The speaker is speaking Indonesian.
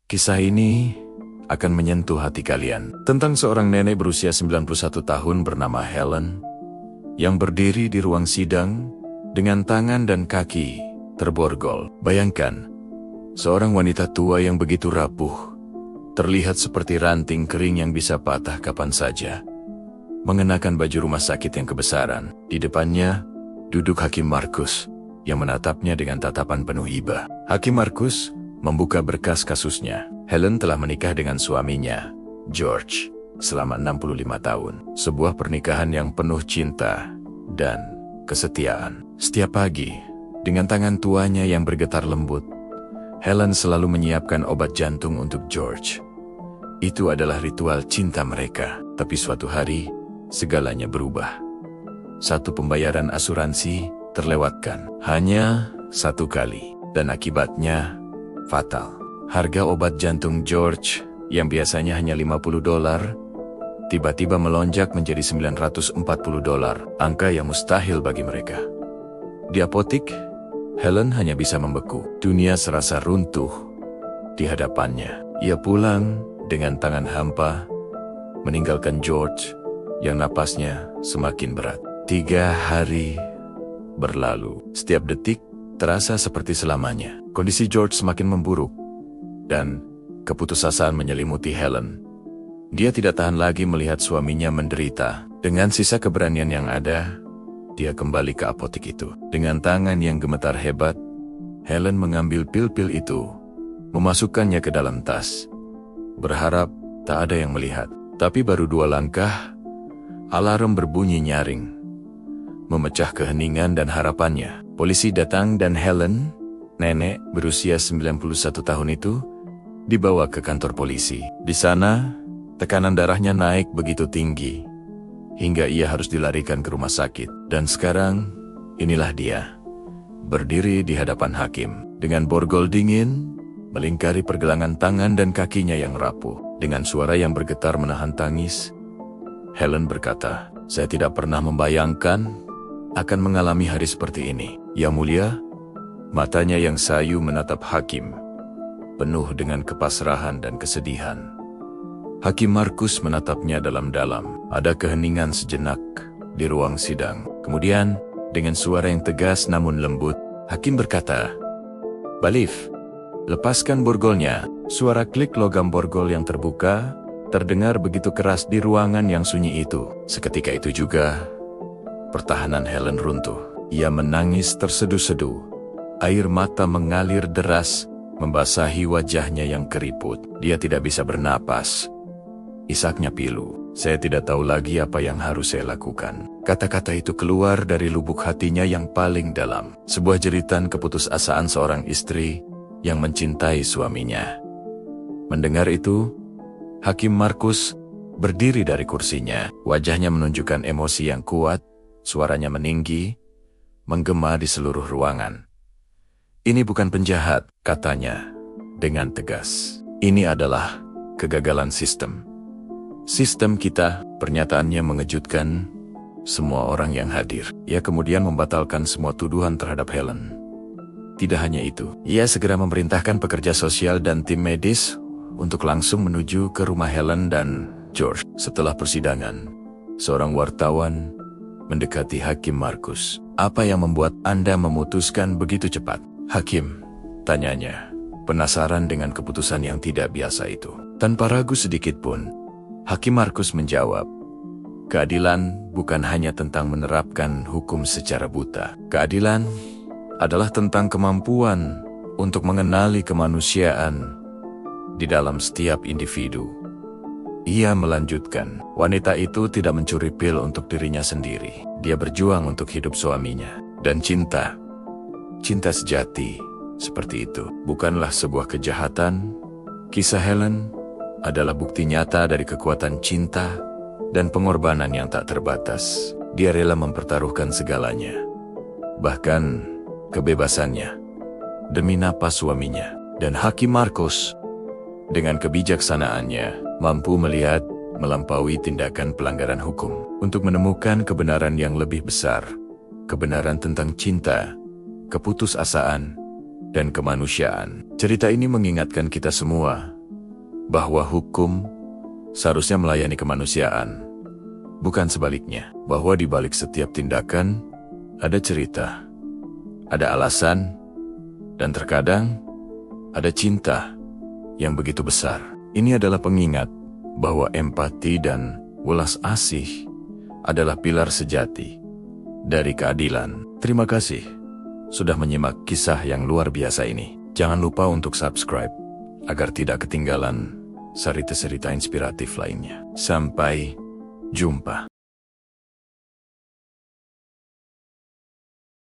Kisah ini akan menyentuh hati kalian. Tentang seorang nenek berusia 91 tahun bernama Helen yang berdiri di ruang sidang dengan tangan dan kaki terborgol. Bayangkan, seorang wanita tua yang begitu rapuh, terlihat seperti ranting kering yang bisa patah kapan saja. Mengenakan baju rumah sakit yang kebesaran. Di depannya duduk Hakim Marcus yang menatapnya dengan tatapan penuh iba. Hakim Marcus membuka berkas kasusnya. Helen telah menikah dengan suaminya, George, selama 65 tahun. Sebuah pernikahan yang penuh cinta dan kesetiaan. Setiap pagi, dengan tangan tuanya yang bergetar lembut, Helen selalu menyiapkan obat jantung untuk George. Itu adalah ritual cinta mereka. Tapi suatu hari, segalanya berubah. Satu pembayaran asuransi terlewatkan. Hanya satu kali. Dan akibatnya fatal. Harga obat jantung George yang biasanya hanya $50 tiba-tiba melonjak menjadi $940, angka yang mustahil bagi mereka. Di apotik, Helen hanya bisa membeku. Dunia serasa runtuh di hadapannya. Ia pulang dengan tangan hampa, meninggalkan George yang napasnya semakin berat. 3 hari berlalu. Setiap detik terasa seperti selamanya. Kondisi George semakin memburuk, dan keputusasaan menyelimuti Helen. Dia tidak tahan lagi melihat suaminya menderita. Dengan sisa keberanian yang ada, dia kembali ke apotik itu. Dengan tangan yang gemetar hebat, Helen mengambil pil-pil itu, memasukkannya ke dalam tas. Berharap tak ada yang melihat. Tapi baru 2 langkah, alarm berbunyi nyaring, memecah keheningan dan harapannya. Polisi datang dan Helen, nenek berusia 91 tahun itu, dibawa ke kantor polisi. Di sana, tekanan darahnya naik begitu tinggi, hingga ia harus dilarikan ke rumah sakit. Dan sekarang, inilah dia, berdiri di hadapan hakim, dengan borgol dingin, melingkari pergelangan tangan dan kakinya yang rapuh. Dengan suara yang bergetar menahan tangis, Helen berkata, "Saya tidak pernah membayangkan akan mengalami hari seperti ini. Yang mulia." Matanya yang sayu menatap hakim, penuh dengan kepasrahan dan kesedihan. Hakim Marcus menatapnya dalam-dalam. Ada keheningan sejenak di ruang sidang. Kemudian, dengan suara yang tegas namun lembut, hakim berkata, "Balif, lepaskan borgolnya." Suara klik logam borgol yang terbuka terdengar begitu keras di ruangan yang sunyi itu. Seketika itu juga, pertahanan Helen runtuh. Ia menangis terseduh-seduh. Air mata mengalir deras, membasahi wajahnya yang keriput. Dia tidak bisa bernapas. Isaknya pilu. "Saya tidak tahu lagi apa yang harus saya lakukan." Kata-kata itu keluar dari lubuk hatinya yang paling dalam. Sebuah jeritan keputusasaan seorang istri yang mencintai suaminya. Mendengar itu, Hakim Marcus berdiri dari kursinya. Wajahnya menunjukkan emosi yang kuat, suaranya meninggi, menggema di seluruh ruangan. "Ini bukan penjahat," katanya dengan tegas. "Ini adalah kegagalan sistem. Sistem kita." Pernyataannya mengejutkan semua orang yang hadir. Ia kemudian membatalkan semua tuduhan terhadap Helen. Tidak hanya itu, ia segera memerintahkan pekerja sosial dan tim medis untuk langsung menuju ke rumah Helen dan George. Setelah persidangan, seorang wartawan mendekati Hakim Marcus. "Apa yang membuat Anda memutuskan begitu cepat?" "Hakim," tanyanya, penasaran dengan keputusan yang tidak biasa itu. Tanpa ragu sedikit pun, Hakim Marcus menjawab, "Keadilan bukan hanya tentang menerapkan hukum secara buta. Keadilan adalah tentang kemampuan untuk mengenali kemanusiaan di dalam setiap individu." Ia melanjutkan, "Wanita itu tidak mencuri pil untuk dirinya sendiri. Dia berjuang untuk hidup suaminya. Dan cinta sejati seperti itu bukanlah sebuah kejahatan." Kisah Helen adalah bukti nyata dari kekuatan cinta dan pengorbanan yang tak terbatas. Dia rela mempertaruhkan segalanya, bahkan kebebasannya, demi napas suaminya. Dan Hakim Marcus, dengan kebijaksanaannya, mampu melihat melampaui tindakan pelanggaran hukum untuk menemukan kebenaran yang lebih besar, kebenaran tentang cinta, keputusasaan, dan kemanusiaan. Cerita ini mengingatkan kita semua bahwa hukum seharusnya melayani kemanusiaan, bukan sebaliknya. Bahwa di balik setiap tindakan ada cerita, ada alasan, dan terkadang ada cinta yang begitu besar. Ini adalah pengingat bahwa empati dan welas asih adalah pilar sejati dari keadilan. Terima kasih sudah menyimak kisah yang luar biasa ini. Jangan lupa untuk subscribe agar tidak ketinggalan cerita-cerita inspiratif lainnya. Sampai jumpa.